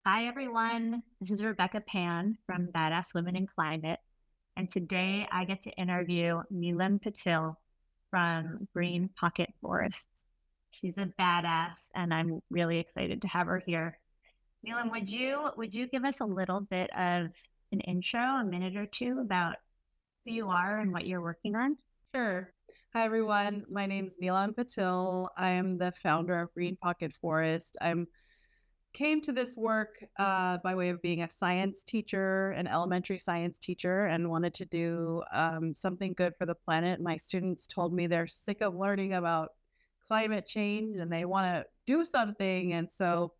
Hi, everyone. This is Rebecca Pan from Badass Women in Climate. And today I get to interview Neelam Patil from Green Pocket Forests. She's a badass, and I'm really excited to have her here. Neelam, would you give us a little bit of an intro, a minute or two about who you are and what you're working on? Sure. Hi, everyone. My name is Neelam Patil. I am the founder of Green Pocket Forest. I came to this work by way of being a science teacher, an elementary science teacher, and wanted to do something good for the planet. My students told me they're sick of learning about climate change and they want to do something. And so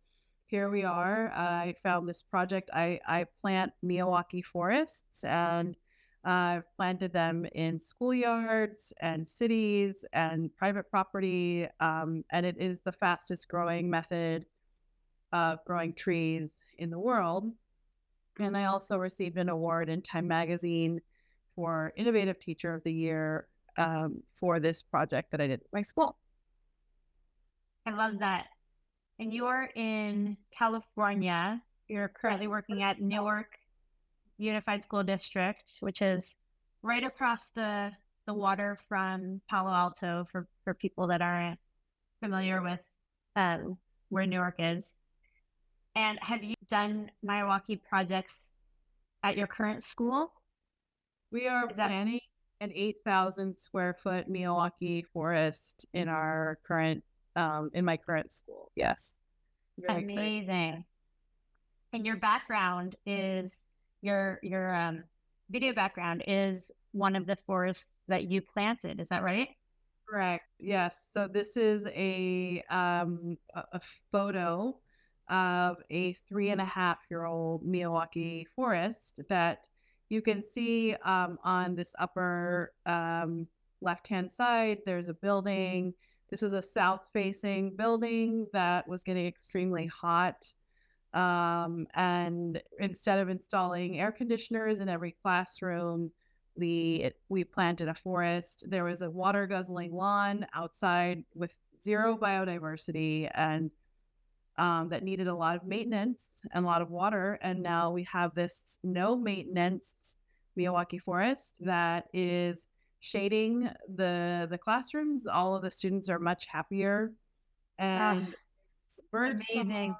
here we are. I found this project. I plant Miyawaki forests, and I've planted them in schoolyards and cities and private property. And it is the fastest growing method of growing trees in the world. And I also received an award in Time Magazine for Innovative Teacher of the Year for this project that I did at my school. I love that. And you're in California. You're currently working at Newark Unified School District, which is right across the water from Palo Alto for people that aren't familiar with where Newark is. And have you done Miyawaki projects at your current school? We are Is that planning an 8,000 square foot Miyawaki forest in my current school. Yes. Very excited. amazing? And your background is your video background is one of the forests that you planted. Is that right? Correct. Yes. So this is a photo of a 3.5-year-old Miyawaki forest that you can see on this upper left-hand side. There's a building. This is a south-facing building that was getting extremely hot. And instead of installing air conditioners in every classroom, we planted a forest. There was a water guzzling lawn outside with zero biodiversity, and that needed a lot of maintenance and a lot of water. And now we have this no maintenance Miyawaki forest that is shading the classrooms. All of the students are much happier, Oh, and bird song amazing.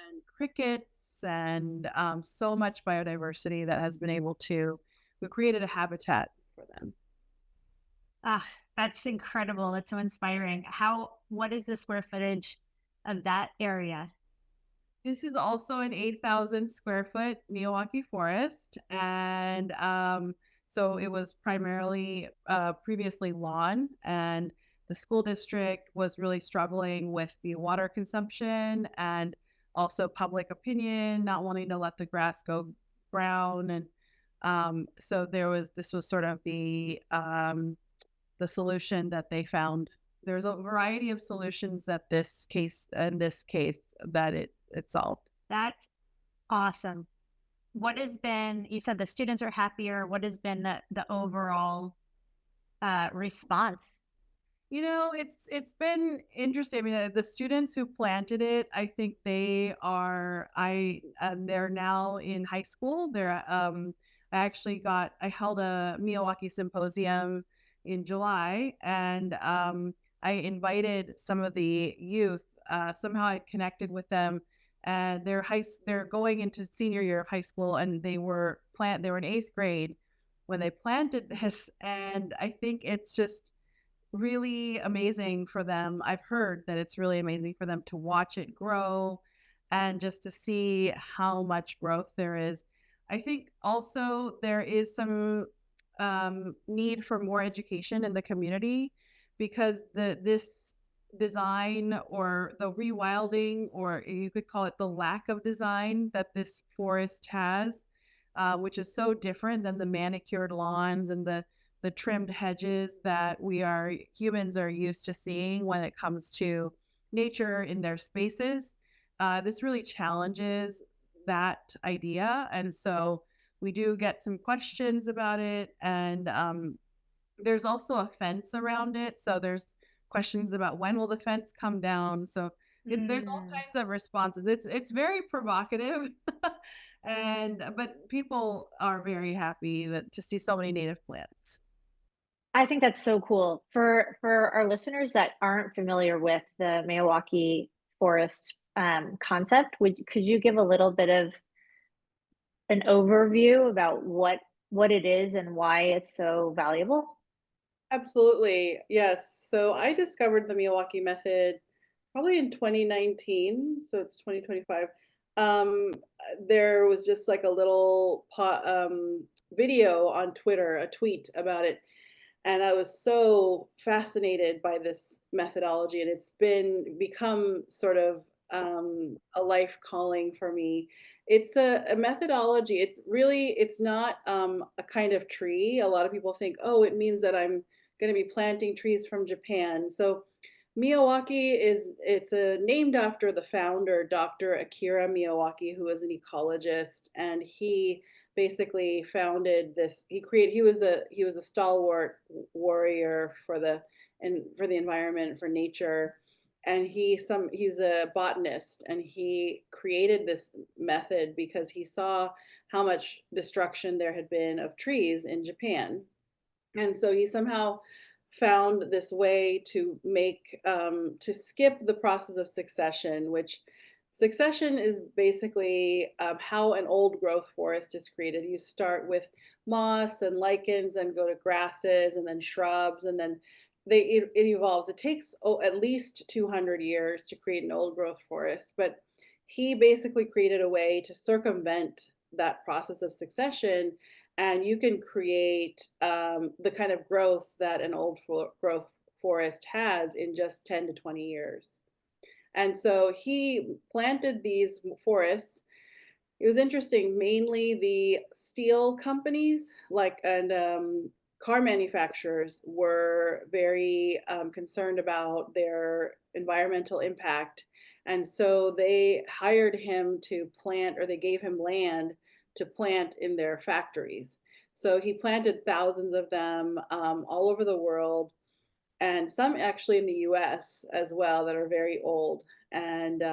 and crickets and so much biodiversity that has been able to, we created a habitat for them. Ah, that's incredible. That's so inspiring. What is the square footage of that area? This is also an 8,000 square foot Miyawaki forest. And so it was primarily previously lawn, and the school district was really struggling with the water consumption and also public opinion, not wanting to let the grass go brown. And so this was sort of the solution that they found. There's a variety of solutions that in this case, that it solved. That's awesome. What has been, you said the students are happier. What has been the overall response? It's been interesting. I mean, the students who planted it, I think they're now in high school. I held a Miyawaki symposium in July, and I invited some of the youth. Somehow I connected with them, and they're going into senior year of high school, and they were in eighth grade when they planted this, and I think it's just really amazing for them. I've heard that it's really amazing for them to watch it grow and just to see how much growth there is. I think also there is some need for more education in the community, because this design, or the rewilding, or you could call it the lack of design that this forest has, which is so different than the manicured lawns and the trimmed hedges that humans are used to seeing when it comes to nature in their spaces. This really challenges that idea. And so we do get some questions about it. And there's also a fence around it. So there's questions about when will the fence come down. So There's all Mm. kinds of responses. It's very provocative, and but people are very happy that to see so many native plants. I think that's so cool. For our listeners that aren't familiar with the Miyawaki forest concept, could you give a little bit of an overview about what it is and why it's so valuable? Absolutely. Yes. So I discovered the Miyawaki method probably in 2019, so it's 2025. Um, there was just like a little video on Twitter, a tweet about it, and I was so fascinated by this methodology, and it's become sort of a life calling for me. It's a methodology. It's not a kind of tree. A lot of people think, oh, it means that I'm going to be planting trees from Japan. So Miyawaki it's named after the founder, Dr. Akira Miyawaki, who was an ecologist, and he basically founded this. He was a stalwart warrior for the environment, for nature, and he's a botanist, and he created this method because he saw how much destruction there had been of trees in Japan, and so he somehow found this way to to skip the process of succession, which succession is basically how an old growth forest is created. You start with moss and lichens and go to grasses and then shrubs, and then it evolves. It takes at least 200 years to create an old growth forest, but he basically created a way to circumvent that process of succession, and you can create the kind of growth that an old growth forest has in just 10 to 20 years. And so he planted these forests. It was interesting, mainly the steel companies and car manufacturers were very concerned about their environmental impact. And so they hired him to plant, or they gave him land to plant in their factories. So he planted thousands of them all over the world, and some actually in the US as well that are very old. And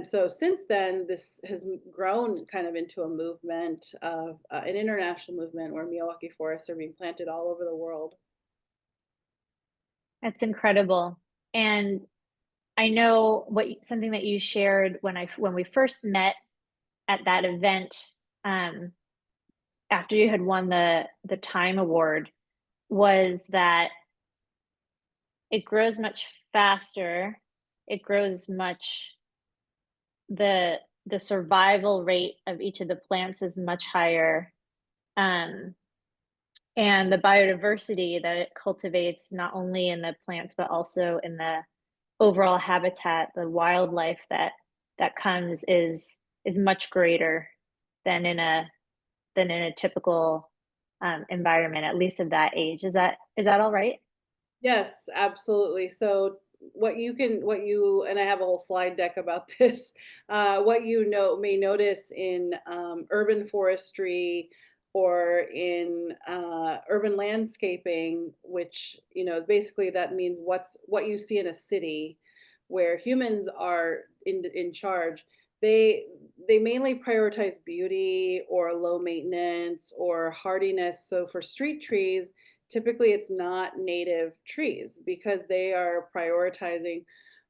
so since then, this has grown kind of into a movement of an international movement where Miyawaki forests are being planted all over the world. That's incredible. And I know something that you shared when we first met at that event, um, after you had won the Time Award, was that it grows much faster. It grows much the the survival rate of each of the plants is much higher. Um, and the biodiversity that it cultivates not only in the plants but also in the overall habitat, the wildlife that comes is much greater than in a typical environment, at least of that age. Is that all right? Yes, absolutely. So what you, and I have a whole slide deck about this, what you know may notice in urban forestry or in urban landscaping, which, basically that means what you see in a city where humans are in charge. They they mainly prioritize beauty or low maintenance or hardiness. So for street trees, typically it's not native trees because they are prioritizing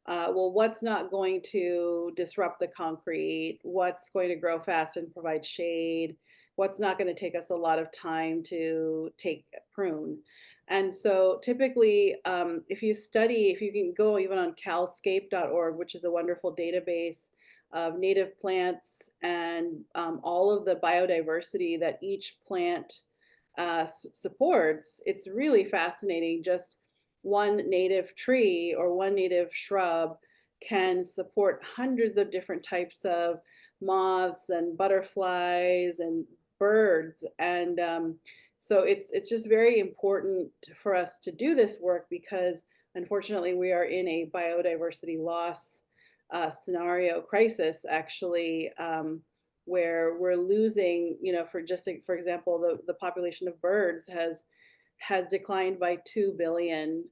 well, what's not going to disrupt the concrete, what's going to grow fast and provide shade, what's not going to take us a lot of time to take prune. And so typically, if you can go even on calscape.org, which is a wonderful database of native plants and all of the biodiversity that each plant supports, it's really fascinating. Just one native tree or one native shrub can support hundreds of different types of moths and butterflies and birds. And so it's just very important for us to do this work because unfortunately we are in a biodiversity loss scenario crisis, actually, where we're losing, for example, the population of birds has declined by 2 billion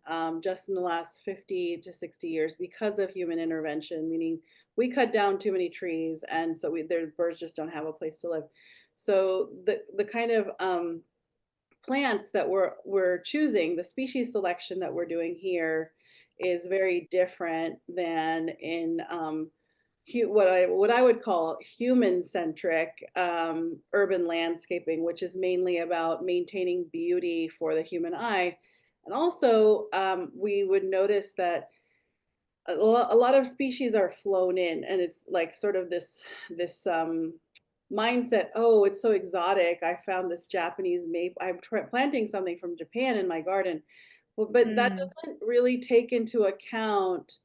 just in the last 50 to 60 years because of human intervention, meaning we cut down too many trees, and so their birds just don't have a place to live. So the kind of plants that we're choosing, the species selection that we're doing here is very different than in what I would call human centric urban landscaping, which is mainly about maintaining beauty for the human eye. And also, we would notice that a lot of species are flown in, and it's like sort of this mindset. Oh, it's so exotic. I found this Japanese maple. I'm planting something from Japan in my garden. Well, but that Mm, doesn't really take into account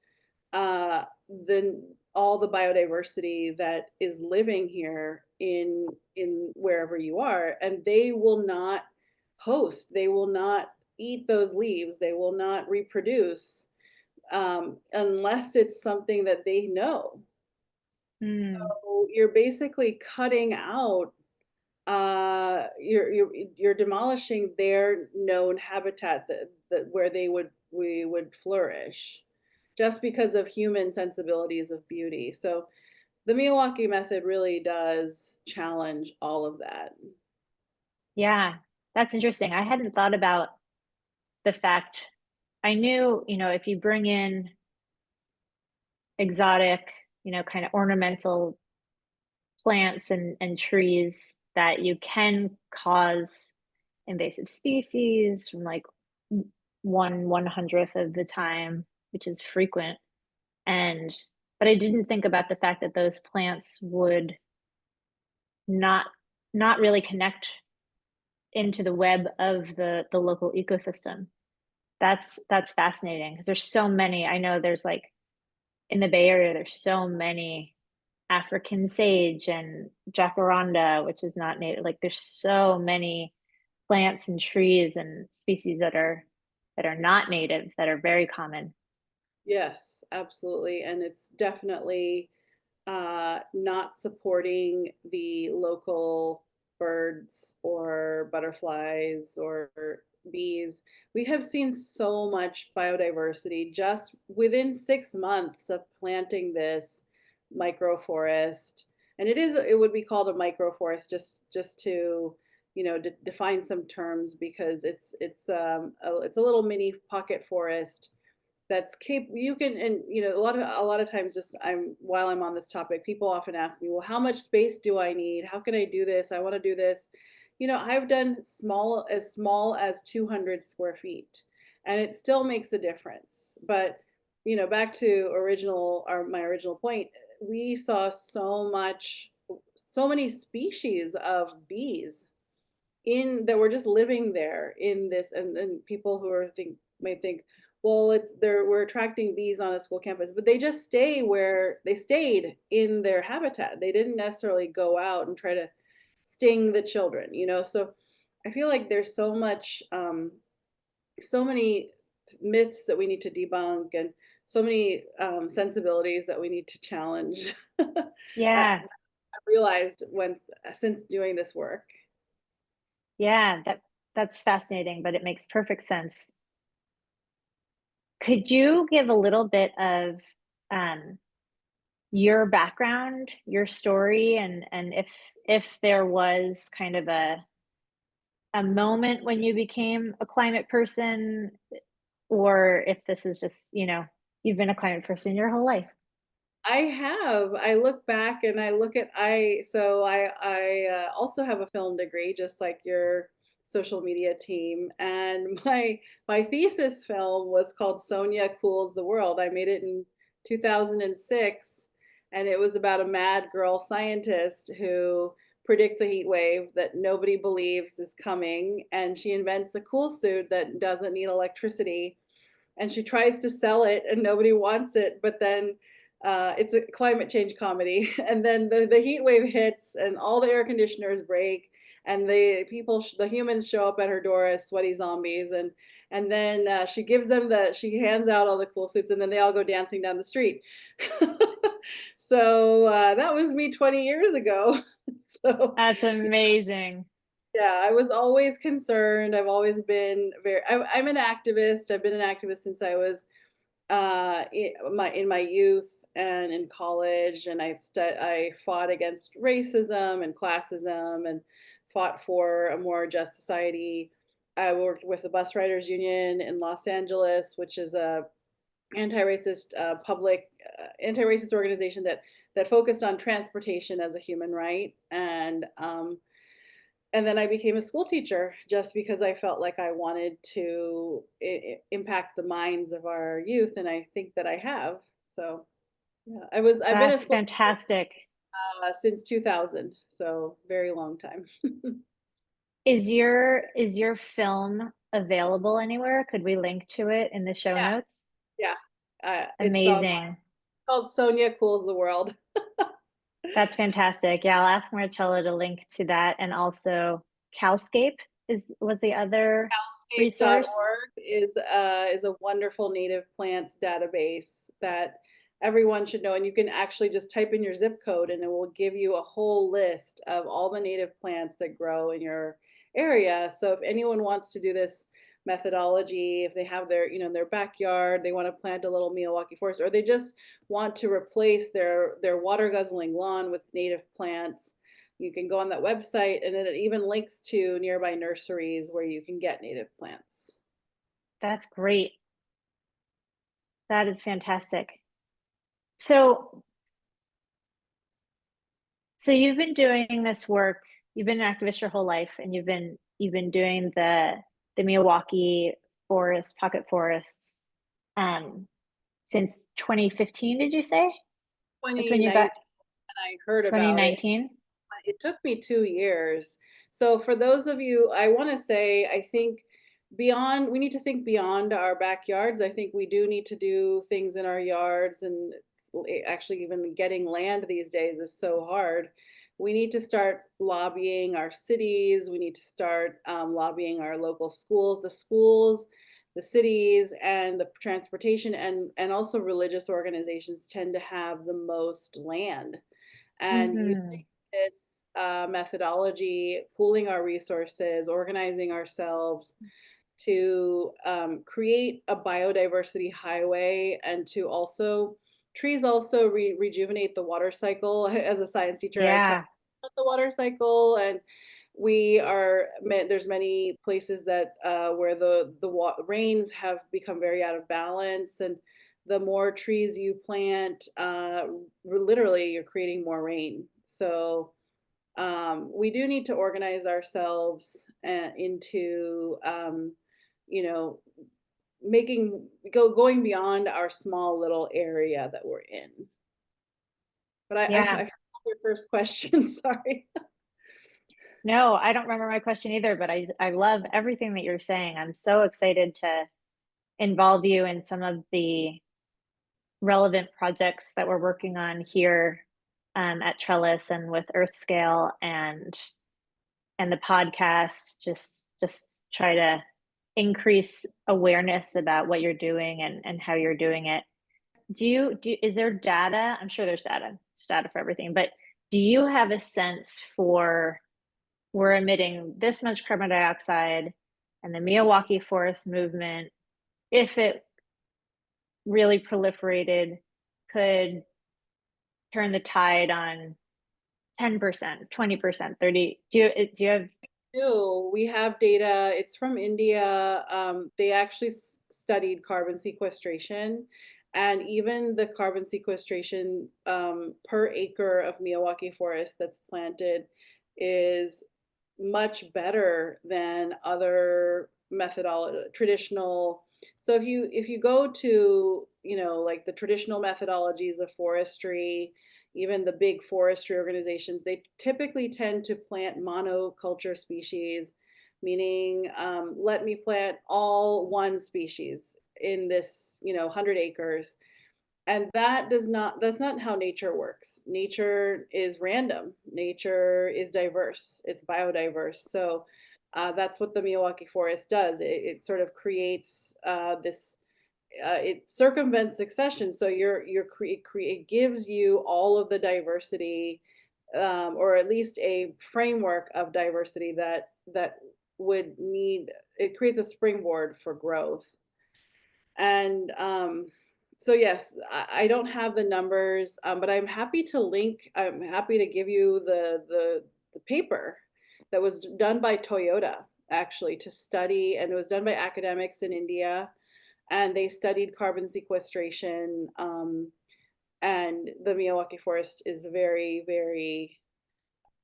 uh, the all the biodiversity that is living here in wherever you are, and they will not host. They will not eat those leaves. They will not reproduce unless it's something that they know. mm. So you're basically cutting out you're demolishing their known habitat that where we would flourish just because of human sensibilities of beauty. So the Miyawaki method really does challenge all of that. Yeah, that's interesting. I hadn't thought about the fact I knew, if you bring in exotic, kind of ornamental plants and trees, that you can cause invasive species from like 1/100th of the time, which is frequent. And but I didn't think about the fact that those plants would not not really connect into the web of the local ecosystem. That's fascinating because there's so many. I know there's like in the Bay Area, there's so many African sage and jacaranda, which is not native. Like there's so many plants and trees and species that are not native that are very common. Yes, absolutely. And it's definitely not supporting the local birds or butterflies or bees. We have seen so much biodiversity just within 6 months of planting this microforest. And it would be called a microforest just to define some terms because it's a little mini pocket forest that's you can, and a lot of times, just I'm while I'm on this topic, people often ask me, well, how much space do I need? How can I do this? I want to do this. I've done small as 200 square feet, and it still makes a difference. But back to my original point, we saw so many species of bees in that were just living there in this, and people who are may think, well, we're attracting bees on a school campus, but they just stayed in their habitat. They didn't necessarily go out and try to sting the children. So I feel like there's so many myths that we need to debunk, and so many sensibilities that we need to challenge. I Yeah, realized since doing this work. yeah, that's fascinating, but it makes perfect sense. Could you give a little bit of um, your background, your story, and if there was kind of a moment when you became a climate person, or if this is just, you've been a climate person your whole life? I have. I look back and I look at I so I also have a film degree just like your social media team, and my thesis film was called Sonia Cools the World. I made it in 2006, and it was about a mad girl scientist who predicts a heat wave that nobody believes is coming, and she invents a cool suit that doesn't need electricity, and she tries to sell it and nobody wants it, but then it's a climate change comedy. And then the heat wave hits and all the air conditioners break, and the humans show up at her door as sweaty zombies, and then she hands out all the cool suits, and then they all go dancing down the street. So that was me 20 years ago. So That's amazing. Yeah, I was always concerned. I've always been I'm an activist. I've been an activist since I was in my youth and in college, and I fought against racism and classism and fought for a more just society. I worked with the bus riders union in Los Angeles, which is a anti-racist anti-racist organization that focused on transportation as a human right. And then I became a school teacher just because I felt like I wanted to impact the minds of our youth, and I think that I have. So yeah, I've been a That's school fantastic. since 2000, so very long time. Is your film available anywhere? Could we link to it in the show Yeah, notes? yeah. It's Amazing. called Sonia Cools the World. That's fantastic. Yeah, I'll ask Marcella to link to that, and also Calscape was the other resource. Calscape.org is a wonderful native plants database that everyone should know. And you can actually just type in your zip code and it will give you a whole list of all the native plants that grow in your area. So if anyone wants to do this methodology, if they have their, their backyard, they want to plant a little Miyawaki forest, or they just want to replace their water guzzling lawn with native plants, you can go on that website, and then it even links to nearby nurseries where you can get native plants. That's great. That is fantastic. So, so you've been doing this work, you've been an activist your whole life, and you've been doing the Miyawaki forest, pocket forests, um, since 2015, did you say? That's when you 2019, got I heard about it. 2019? It took me 2 years. So for those of you, I want to say, I think we need to think beyond our backyards. I think we do need to do things in our yards, and actually even getting land these days is so hard. We need to start lobbying our cities. We need to start lobbying our local schools, the cities, and the transportation, and also religious organizations tend to have the most land. And Mm-hmm. using this methodology, pooling our resources, organizing ourselves to create a biodiversity highway, and to also, trees also rejuvenate the water cycle. As a science teacher, I talk Yeah. about the water cycle, and there's many places that where the rains have become very out of balance, and the more trees you plant, literally you're creating more rain. So we do need to organize ourselves into you know going beyond our small little area that we're in. But I Yeah. forgot your first question. Sorry. No, I don't remember my question either, but I love everything that you're saying. I'm so excited to involve you in some of the relevant projects that we're working on here, at Trellis and with Earthscale and the podcast. Just try to increase awareness about what you're doing and how you're doing it. Is there data? I'm sure there's data for everything, but do you have a sense for, we're emitting this much carbon dioxide, and the Miyawaki forest movement, if it really proliferated, could turn the tide on 10%, 20%, 30? Do you have? We have data. It's from India. They actually studied carbon sequestration, and even the carbon sequestration per acre of Miyawaki forest that's planted is much better than other methodology traditional. So if you go to, like the traditional methodologies of forestry, even the big forestry organizations, they typically tend to plant monoculture species, meaning let me plant all one species in this 100 acres. And that's not how nature works. Nature is random. Nature is diverse. It's biodiverse. So that's what the Miyawaki forest does. It sort of creates this. It circumvents succession. So it gives you all of the diversity, or at least a framework of diversity that that would need, it creates a springboard for growth. And so yes, I don't have the numbers, but I'm happy to link. I'm happy to give you the paper that was done by Toyota actually to study, and it was done by academics in India, and they studied carbon sequestration. And the Miyawaki forest is very, very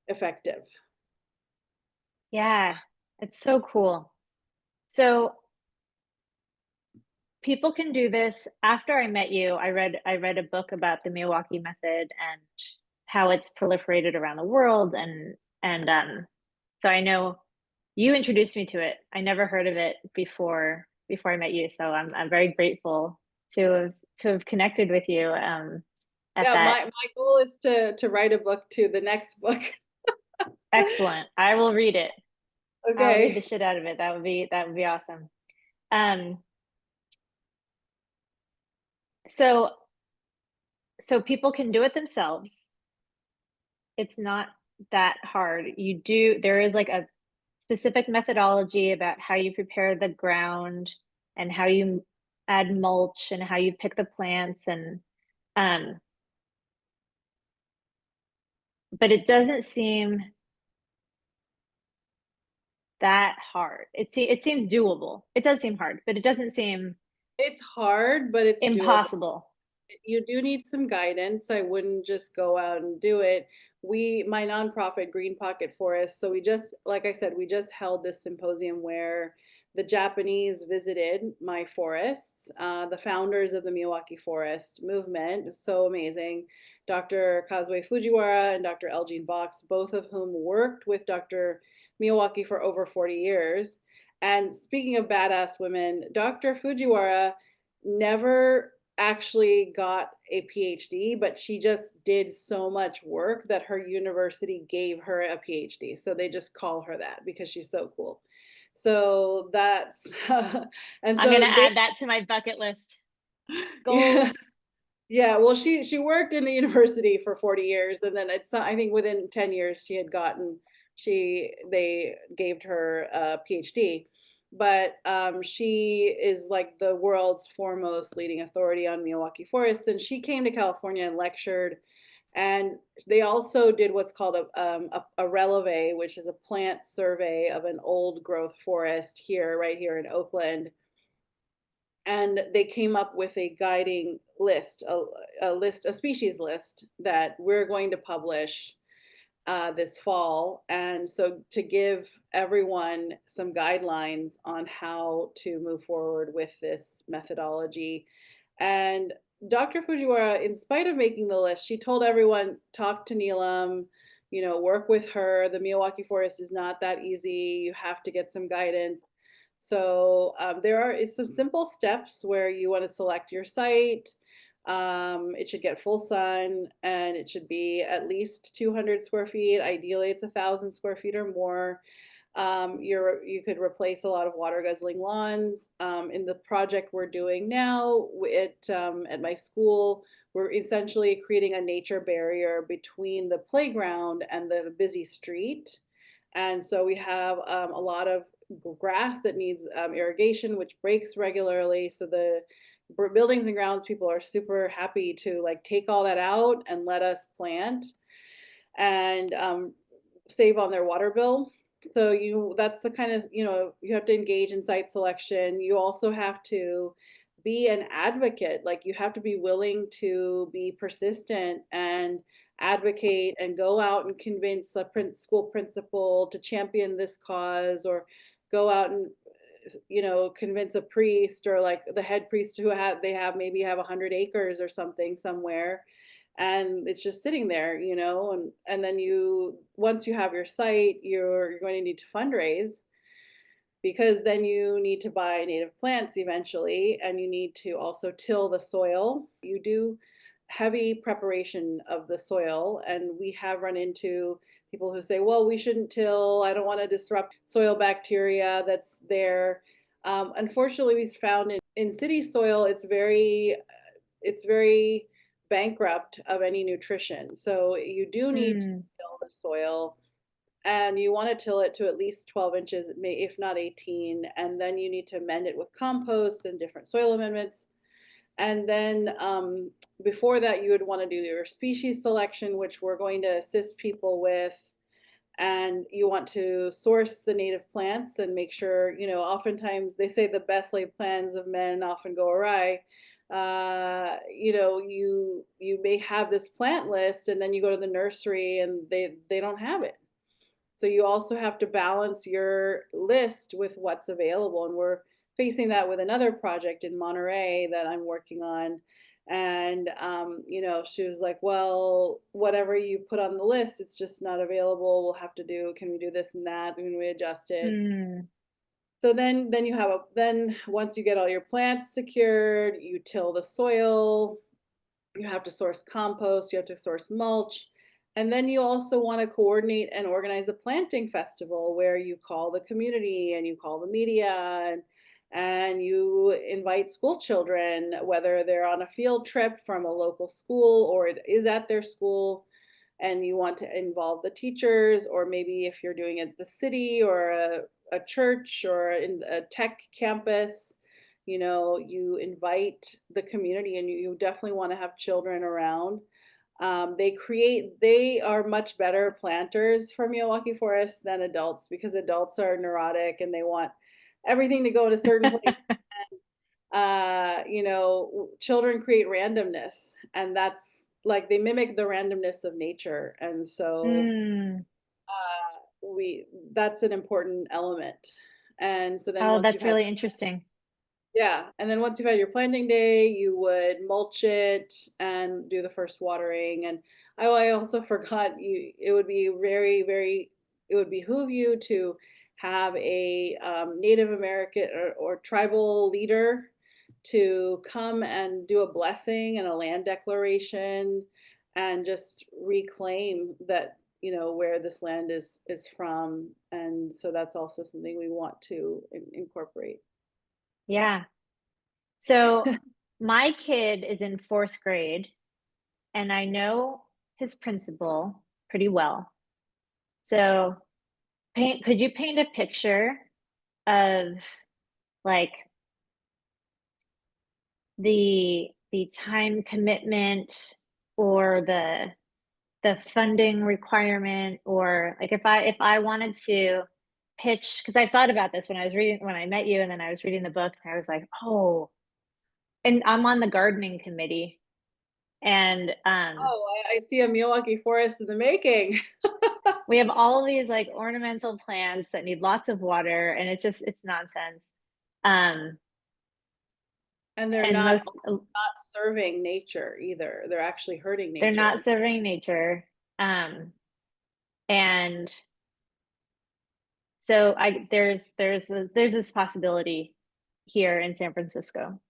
effective. Yeah, it's so cool. So people can do this. After I met you, I read a book about the Miyawaki method and how it's proliferated around the world, and so I know you introduced me to it. I never heard of it before I met you, so I'm very grateful to have connected with you at Yeah, that. my goal is to write a book to the next book. Excellent. I will read it. I'll read the Okay. shit out of it. That would be awesome. Um, so so people can do it themselves. It's not that hard. There is like a specific methodology about how you prepare the ground and how you add mulch and how you pick the plants and um but it doesn't seem that hard. It seems doable. It does seem hard, but it doesn't seem It's hard, but it's doable. impossible. You do need some guidance. I wouldn't just go out and do it. My nonprofit, Green Pocket Forest, so we just, like I said, we just held this symposium where the Japanese visited my forests, the founders of the Miyawaki Forest movement, so amazing. Dr. Kazue Fujiwara and Dr. Elgene Box, both of whom worked with Dr. Miyawaki for over 40 years. And speaking of badass women, Dr. Fujiwara never actually got a PhD, but she just did so much work that her university gave her a PhD. So they just call her that because she's so cool. So that's and I'm gonna so they add that to my bucket list. yeah. Goals. Yeah, well, she worked in the university for 40 years, and then it's I think within 10 years she had gotten they gave her a PhD. But she is like the world's foremost leading authority on Miyawaki forests, and she came to California and lectured. And they also did what's called a releve, which is a plant survey of an old growth forest here, right here in Oakland, and they came up with a guiding list, a species list that we're going to publish this fall. And so to give everyone some guidelines on how to move forward with this methodology. And Dr. Fujiwara, in spite of making the list, she told everyone, talk to Neelam, work with her. The Miyawaki forest is not that easy. You have to get some guidance. So there are some simple steps where you want to select your site. It should get full sun, and it should be at least 200 square feet. Ideally, it's 1,000 square feet or more. You could replace a lot of water guzzling lawns. In the project we're doing now at my school, we're essentially creating a nature barrier between the playground and the busy street. And so we have a lot of grass that needs irrigation, which breaks regularly. So the buildings and grounds people are super happy to like take all that out and let us plant and save on their water bill. So that's the kind of, you have to engage in site selection. You also have to be an advocate. Like you have to be willing to be persistent and advocate and go out and convince a school principal to champion this cause, or go out and convince a priest or like the head priest who maybe have 100 acres or something somewhere, and it's just sitting there, and then once you have your site, you're going to need to fundraise, because then you need to buy native plants eventually, and you need to also till the soil. You do heavy preparation of the soil, and we have run into people who say, well, we shouldn't till, I don't want to disrupt soil bacteria that's there. Unfortunately, we've found in city soil, it's very bankrupt of any nutrition. So you do need to Hmm. till the soil, and you want to till it to at least 12 inches, if not 18, and then you need to amend it with compost and different soil amendments. And then before that, you would want to do your species selection, which we're going to assist people with. And you want to source the native plants and make sure, oftentimes they say the best laid plans of men often go awry. You may have this plant list and then you go to the nursery and they don't have it. So you also have to balance your list with what's available. And we're facing that with another project in Monterey that I'm working on. And, she was like, well, whatever you put on the list, it's just not available. We'll have to can we do this and that? Can we adjust it? Mm. So then then once you get all your plants secured, you till the soil, you have to source compost, you have to source mulch, and then you also want to coordinate and organize a planting festival where you call the community and you call the media and you invite school children, whether they're on a field trip from a local school or it is at their school, and you want to involve the teachers, or maybe if you're doing it at the city or a church or in a tech campus, you invite the community, and you definitely want to have children around. They are much better planters for Miyawaki forests than adults, because adults are neurotic and they want everything to go in a certain place. Children create randomness, and that's like they mimic the randomness of nature. And so Mm. we that's an important element. And so then Oh, once you've that's had really interesting. Yeah, and then once you've had your planting day, you would mulch it and do the first watering. And I also forgot, it would be very, very, it would behoove you to have a Native American or tribal leader to come and do a blessing and a land declaration and just reclaim that, where this land is from. And so that's also something we want to incorporate. Yeah. So my kid is in fourth grade, and I know his principal pretty well. So could you paint a picture of like the time commitment or the funding requirement, or like if I wanted to pitch, because I thought about this when I met you, and then I was reading the book and I was like, oh, and I'm on the gardening committee, and Oh, I see a Miyawaki forest in the making. we have all of these like ornamental plants that need lots of water, and it's nonsense. Um, And they're and not most not serving nature either. They're actually hurting they're not nature. serving nature. Um, and so there's this possibility here in San Francisco.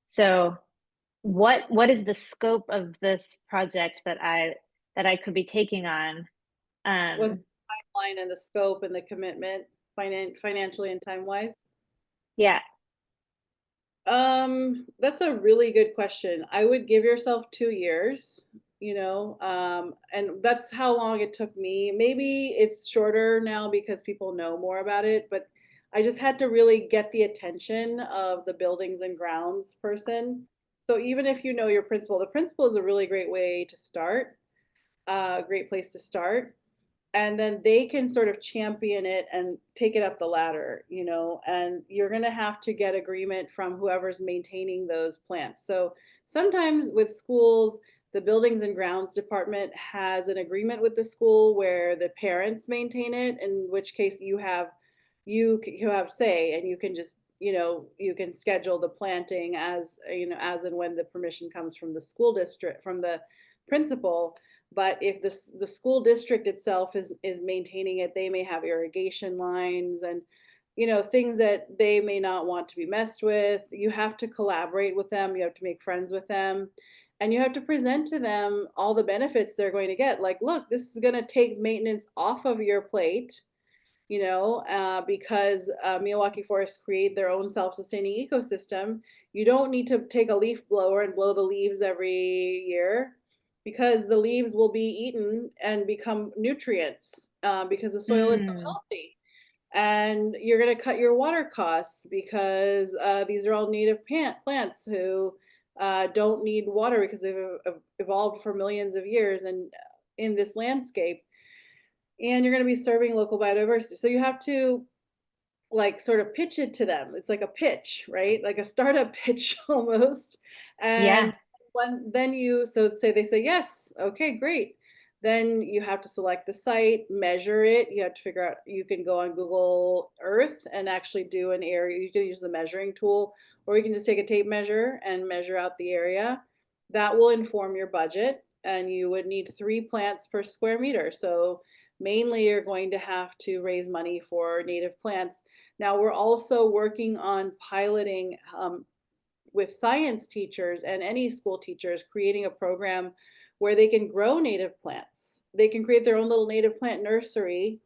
So what is the scope of this project that I could be taking on? What's Um, the timeline and the scope and the commitment, financially and time wise? yeah. That's a really good question. I would give yourself 2 years, and that's how long it took me. Maybe it's shorter now because people know more about it, but I just had to really get the attention of the buildings and grounds person. So even if you know your principal, the principal is a really great way to start, a great place to start, and then they can sort of champion it and take it up the ladder, and you're going to have to get agreement from whoever's maintaining those plants. So sometimes with schools, the buildings and grounds department has an agreement with the school where the parents maintain it, in which case you have say, and you can just, you can schedule the planting as, as and when the permission comes from the school district, from the principal. But if the school district itself is maintaining it, they may have irrigation lines and, things that they may not want to be messed with. You have to collaborate with them, you have to make friends with them, and you have to present to them all the benefits they're going to get. Like, look, this is going to take maintenance off of your plate, because Miyawaki forests create their own self-sustaining ecosystem. You don't need to take a leaf blower and blow the leaves every year, because the leaves will be eaten and become nutrients. because the soil is so Mm. healthy. And you're going to cut your water costs because these are all native plants who don't need water because they've evolved for millions of years and in this landscape. And you're going to be serving local biodiversity. So you have to like sort of pitch it to them. It's like a pitch, right? Like a startup pitch almost. Yeah. And then you, so say they say yes, okay, great. Then you have to select the site, measure it. You have to figure out, you can go on Google Earth and actually do an area. You can use the measuring tool, or you can just take a tape measure and measure out the area. That will inform your budget. And you would need 3 plants per square meter. So mainly you're going to have to raise money for native plants. Now we're also working on piloting with science teachers and any school teachers, creating a program where they can grow native plants. They can create their own little native plant nursery,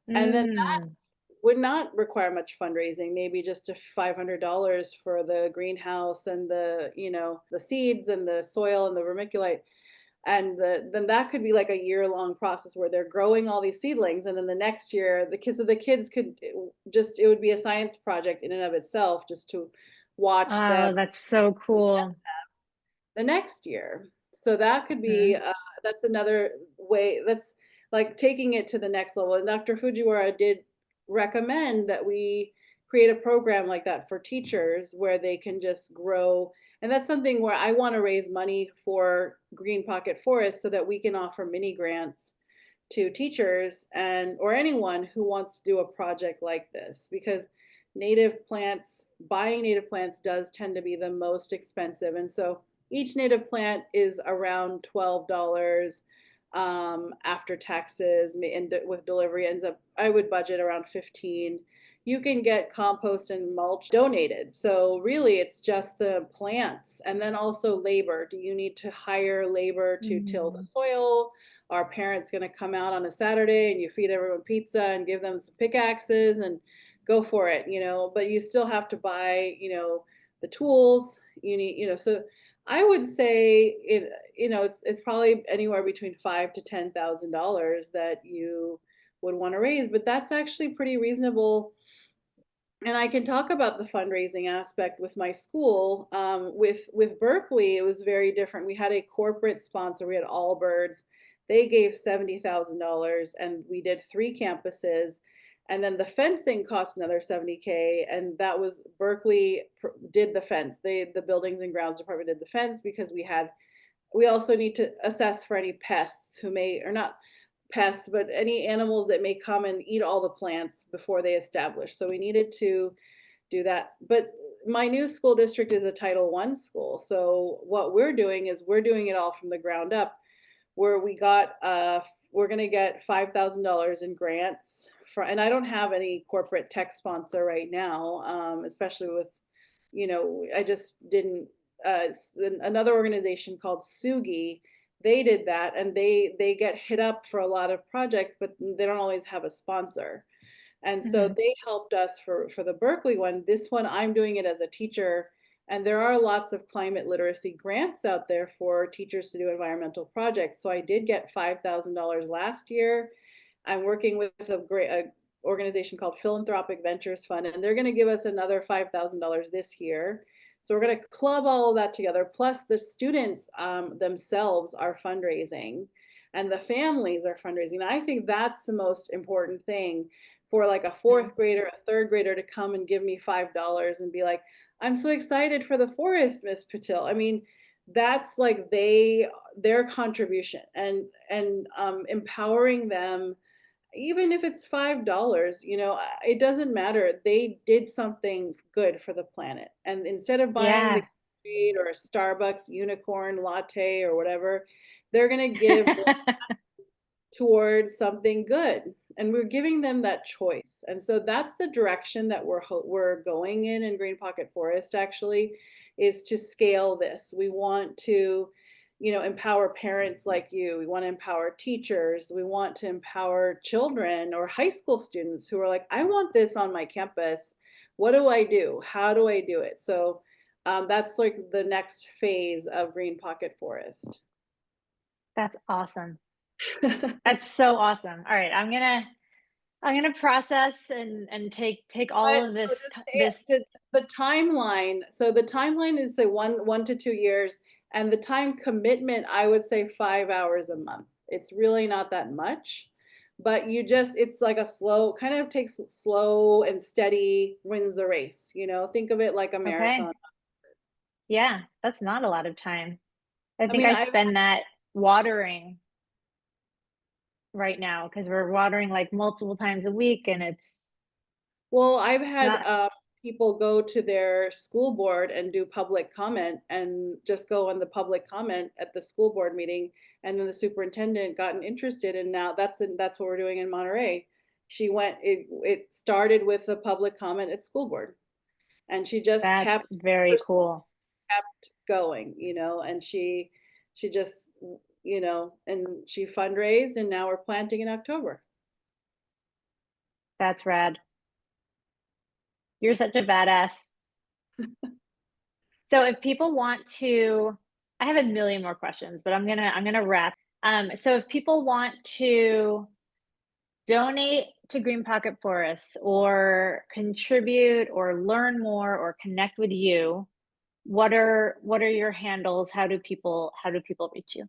and then that Mm. would not require much fundraising, maybe just a $500 for the greenhouse and the seeds and the soil and the vermiculite. And then that could be like a year-long process where they're growing all these seedlings, and then the next year the kids could just, it would be a science project in and of itself just to watch them Oh, that's so cool. the next year. So that could be Mhm. that's another way. That's like taking it to the next level. And Dr. Fujiwara did recommend that we create a program like that for teachers where they can just grow. And that's something where I want to raise money for Green Pocket Forest so that we can offer mini grants to teachers and or anyone who wants to do a project like this, because buying native plants does tend to be the most expensive. And so each native plant is around $12 after taxes, and with delivery ends up, I would budget around 15. You can get compost and mulch donated. So really it's just the plants, and then also labor. Do you need to hire labor to till the Mm. soil? Are parents going to come out on a Saturday and you feed everyone pizza and give them some pickaxes and go for it, but you still have to buy, the tools you need, so I would say it's probably anywhere between $5,000 to $10,000 that you would want to raise, but that's actually pretty reasonable. And I can talk about the fundraising aspect with my school. With Berkeley, it was very different. We had a corporate sponsor. We had Allbirds. They gave $70,000, and we did 3 campuses. And then the fencing cost another 70K, and that was Berkeley did the fence. The buildings and grounds department did the fence because we also need to assess for any pests who may, or not pests, but any animals that may come and eat all the plants before they establish. So we needed to do that. But my new school district is a Title I school. So what we're doing is we're doing it all from the ground up, where we're going to get $5,000 in grants for, and I don't have any corporate tech sponsor right now, especially with, I just didn't, another organization called Sugi, they did that, and they get hit up for a lot of projects, but they don't always have a sponsor. And so Mhm. they helped us for the Berkeley one. This one, I'm doing it as a teacher, and there are lots of climate literacy grants out there for teachers to do environmental projects. So I did get $5,000 last year. I'm working with a organization called Philanthropic Ventures Fund, and they're going to give us another $5,000 this year. So we're going to club all of that together. Plus, the students themselves are fundraising, and the families are fundraising. And I think that's the most important thing for like a Mhm. fourth grader, a third grader to come and give me $5 and be like, "I'm so excited for the forest, Miss Patil." I mean, that's like their contribution, and empowering them, even if it's $5, it doesn't matter. They did something good for the planet. And instead of buying the Yeah. Gatorade or a Starbucks unicorn latte or whatever, they're going to give towards something good. And we're giving them that choice. And so that's the direction that we're going in Green Pocket Forest, actually, is to scale this. We want to empower parents like you. We want to empower teachers. We want to empower children or high school students who are like, I want this on my campus. What do I do? How do I do it? So that's like the next phase of Green Pocket Forest. That's awesome. That's so awesome. All right, I'm gonna process and take all But of so this just this. the timeline. So the timeline is say 1 to 2 years, and the time commitment, I would say 5 hours a month. It's really not that much, but it's like a slow, kind of takes slow and steady wins the race. Think of it like a Okay. marathon. Yeah, that's not a lot of time. I I think mean, I I've spend that watering right now because we're watering like multiple times a week and it's Well, I've had not people go to their school board and do public comment and just go on the public comment at the school board meeting. And then the superintendent gotten interested, and now that's what we're doing in Monterey. It started with a public comment at school board, and she just that's very cool. kept going, and she just, and she fundraised, and now we're planting in October. That's rad. You're such a badass. So if people want to, I have a million more questions, but I'm gonna wrap. So if people want to donate to Green Pocket Forests or contribute or learn more or connect with you, what are your handles? How do people reach you?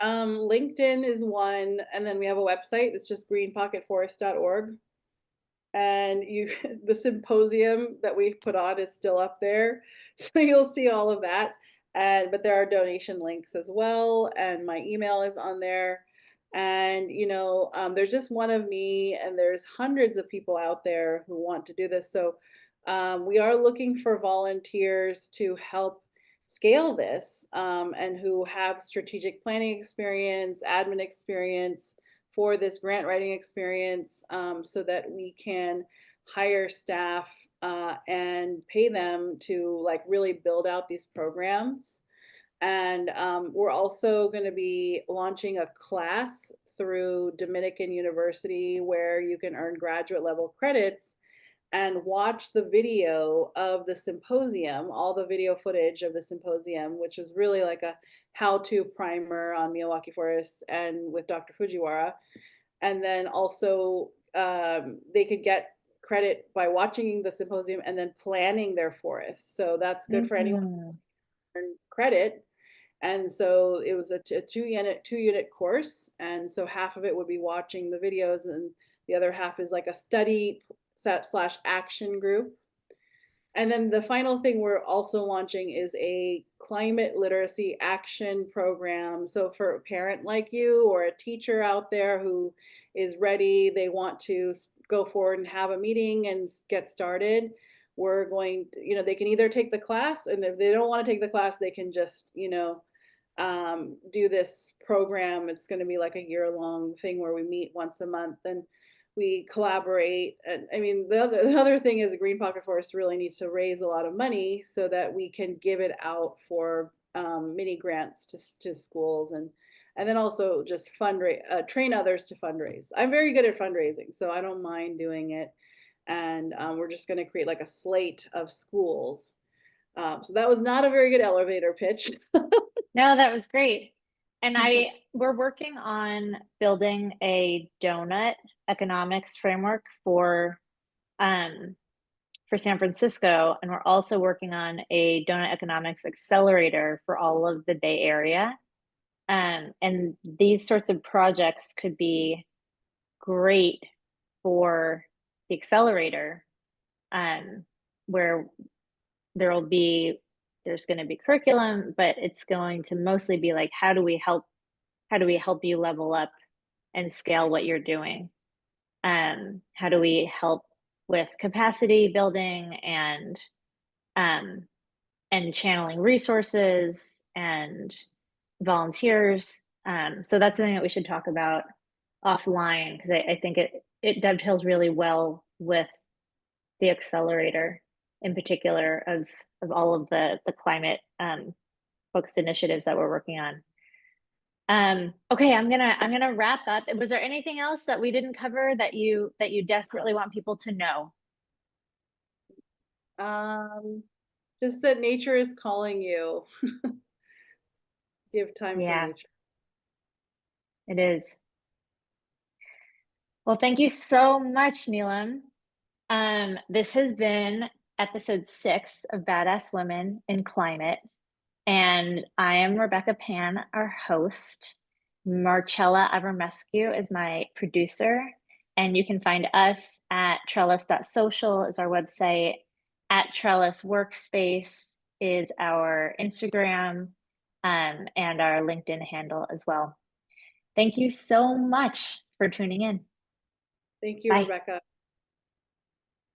LinkedIn is one, and then we have a website. It's just greenpocketforest.org. And the symposium that we put on is still up there, so you'll see all of that. But there are donation links as well, and my email is on there. And there's just one of me, and there's hundreds of people out there who want to do this. So we are looking for volunteers to help scale this, and who have strategic planning experience, admin experience for this grant writing experience, so that we can hire staff and pay them to like really build out these programs. And we're also going to be launching a class through Dominican University where you can earn graduate level credits and watch the video of the symposium, all the video footage of the symposium, which was really like a how-to primer on Miyawaki forests and with Dr. Fujiwara. And then also they could get credit by watching the symposium and then planning their forests. So that's good for anyone Mm, who earn credit. And so it was a two unit course, and so half of it would be watching the videos, and the other half is like a study set slash action group. And then the final thing we're also launching is a climate literacy action program. So for a parent like you or a teacher out there who is ready, they want to go forward and have a meeting and get started. We're going to, they can either take the class, and if they don't want to take the class, they can just, do this program. It's going to be like a year-long thing where we meet once a month and we collaborate. And I mean, the other thing is the Green Pocket Forest really needs to raise a lot of money so that we can give it out for mini grants to schools, and then also just fundraise, train others to fundraise. I'm very good at fundraising, so I don't mind doing it. And we're just going to create like a slate of schools. So that was not a very good elevator pitch. no, that was great. And we're working on building a donut economics framework um for San Francisco, and we're also working on a donut economics accelerator for all of the Bay Area. And these sorts of projects could be great for the accelerator, um, where there'll be there's going to be curriculum, but it's going to mostly be like how do we help you level up and scale what you're doing? How do we help with capacity building um, and channeling resources and volunteers? So that's something that we should talk about offline because I think it dovetails really well with the accelerator in particular of all of the climate focused initiatives that we're working on. Okay, I'm gonna wrap up. Was there anything else that we didn't cover that you desperately want people to know? Um, just that nature is calling you. Give time for Yeah, nature. It is. Well, thank you so much, Neelam. This has been episode 6 of Badass Women in Climate. And I am Rebecca Pan, our host. Marcela Avramescu is my producer. And you can find us at trellis.social is our website. At Trellis Workspace is our Instagram, and our LinkedIn handle as well. Thank you so much for tuning in. Thank you, Bye. Rebecca.